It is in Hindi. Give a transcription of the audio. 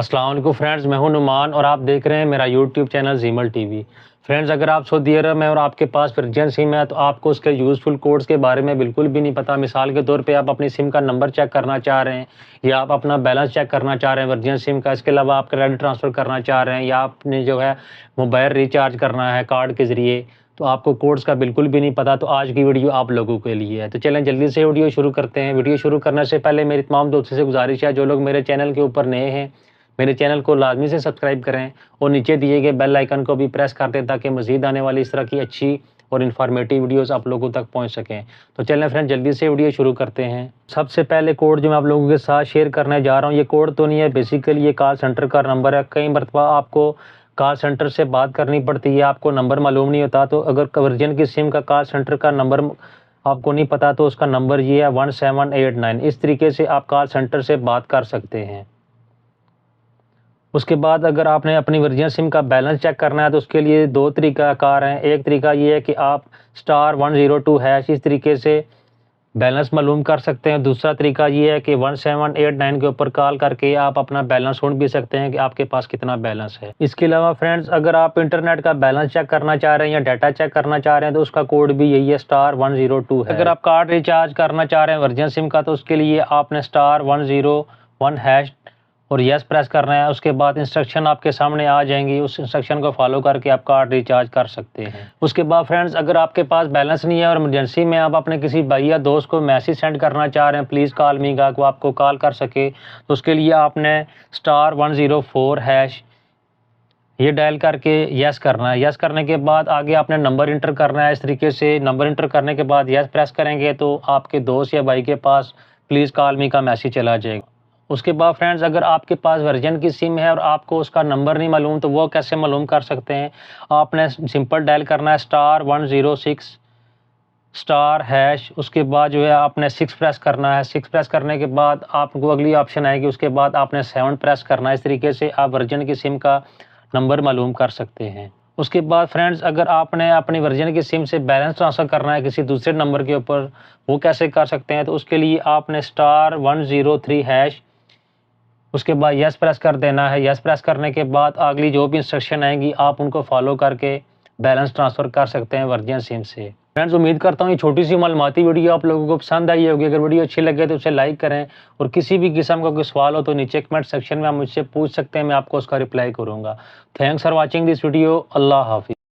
अस्सलाम वालेकुम फ्रेंड्स, मैं हूं नुमान और आप देख रहे हैं मेरा यूट्यूब चैनल जीमल टीवी। फ्रेंड्स, अगर आप सऊदी अरब में और आपके पास वर्जिन सिम है तो आपको उसके यूज़फुल कोड्स के बारे में बिल्कुल भी नहीं पता। मिसाल के तौर पे आप अपनी सिम का नंबर चेक करना चाह रहे हैं या आप अपना बैलेंस चेक करना चाह रहे हैं वर्जिन सिम का, इसके अलावा आप क्रेडिट ट्रांसफ़र करना चाह रहे हैं या आपने जो है मोबाइल रिचार्ज करना है कार्ड के ज़रिए, तो आपको कोड्स का बिल्कुल भी नहीं पता, तो आज की वीडियो आप लोगों के लिए है। तो चलें जल्दी से वीडियो शुरू करते हैं। वीडियो शुरू करने से पहले मेरी तमाम दोस्तों से गुजारिश है, जो लोग मेरे चैनल के ऊपर नए हैं, मेरे चैनल को लाजमी से सब्सक्राइब करें और नीचे दिए गए बेल आइकन को भी प्रेस कर दें ताकि मज़ीद आने वाली इस तरह की अच्छी और इन्फॉर्मेटिव वीडियोस आप लोगों तक पहुंच सकें। तो चलें फ्रेंड जल्दी से वीडियो शुरू करते हैं। सबसे पहले कोड जो मैं आप लोगों के साथ शेयर करने जा रहा हूं, ये कोड तो नहीं है, बेसिकली ये कॉल सेंटर का नंबर है। कई मरतबा आपको कॉल सेंटर से बात करनी पड़ती है, आपको नंबर मालूम नहीं होता, तो अगर वर्जिन की सिम का कॉल सेंटर का नंबर आपको नहीं पता तो उसका नंबर ये है 1789। इस तरीके से आप कॉल सेंटर से बात कर सकते हैं। उसके बाद अगर आपने अपनी वर्जिन सिम का बैलेंस चेक करना है तो उसके लिए दो तरीक़ाकार हैं। एक तरीका ये है कि आप *102# इस तरीके से बैलेंस मालूम कर सकते हैं। दूसरा तरीका ये है कि 1789 के ऊपर कॉल करके आप अपना बैलेंस ढूंढ भी सकते हैं कि आपके पास कितना बैलेंस है। इसके अलावा फ्रेंड्स, अगर आप इंटरनेट का बैलेंस चेक करना चाह रहे हैं या डाटा चेक करना चाह रहे हैं तो उसका कोड भी यही है, *102 है। अगर आप कार्ड रिचार्ज करना चाह रहे हैं वर्जिन सिम का तो उसके लिए आपने *101# और यस प्रेस करना है। उसके बाद इंस्ट्रक्शन आपके सामने आ जाएंगी, उस इंस्ट्रक्शन को फॉलो करके आप कार्ड रिचार्ज कर सकते हैं। उसके बाद फ्रेंड्स, अगर आपके पास बैलेंस नहीं है और इमरजेंसी में आप अपने किसी भाई या दोस्त को मैसेज सेंड करना चाह रहे हैं, प्लीज़ कॉल मी का, वो आपको कॉल कर सके, तो उसके लिए आपने *104# ये डायल करके यस करना है। यस करने के बाद आगे आपने नंबर इंटर करना है। इस तरीके से नंबर इंटर करने के बाद यस प्रेस करेंगे तो आपके दोस्त या भाई के पास प्लीज़ कॉल मी का मैसेज चला जाएगा। उसके बाद फ्रेंड्स, अगर आपके पास वर्जिन की सिम है और आपको उसका नंबर नहीं मालूम तो वो कैसे मालूम कर सकते हैं। आपने सिंपल डायल करना है *106##, उसके बाद जो है आपने 6 प्रेस करना है। 6 प्रेस करने के बाद आपको अगली ऑप्शन आएगी, उसके बाद आपने 7 प्रेस करना है। इस तरीके से आप वर्जिन की सिम का नंबर मालूम कर सकते हैं। उसके बाद फ्रेंड्स, अगर आपने अपनी वर्जिन की सिम से बैलेंस ट्रांसफ़र करना है किसी दूसरे नंबर के ऊपर, वो कैसे कर सकते हैं, तो उसके लिए आपने *103#, उसके बाद यस प्रेस कर देना है। यस प्रेस करने के बाद अगली जो भी इंस्ट्रक्शन आएंगी आप उनको फॉलो करके बैलेंस ट्रांसफ़र कर सकते हैं वर्जिन सिम से। फ्रेंड्स, उम्मीद करता हूँ ये छोटी सी मालूमाती वीडियो आप लोगों को पसंद आई होगी। अगर वीडियो अच्छी लगे तो उसे लाइक करें और किसी भी किस्म का कोई सवाल हो तो नीचे कमेंट सेक्शन में आप मुझसे पूछ सकते हैं, मैं आपको उसका रिप्लाई करूँगा। Thanks for watching this video. अल्लाह हाफिज़।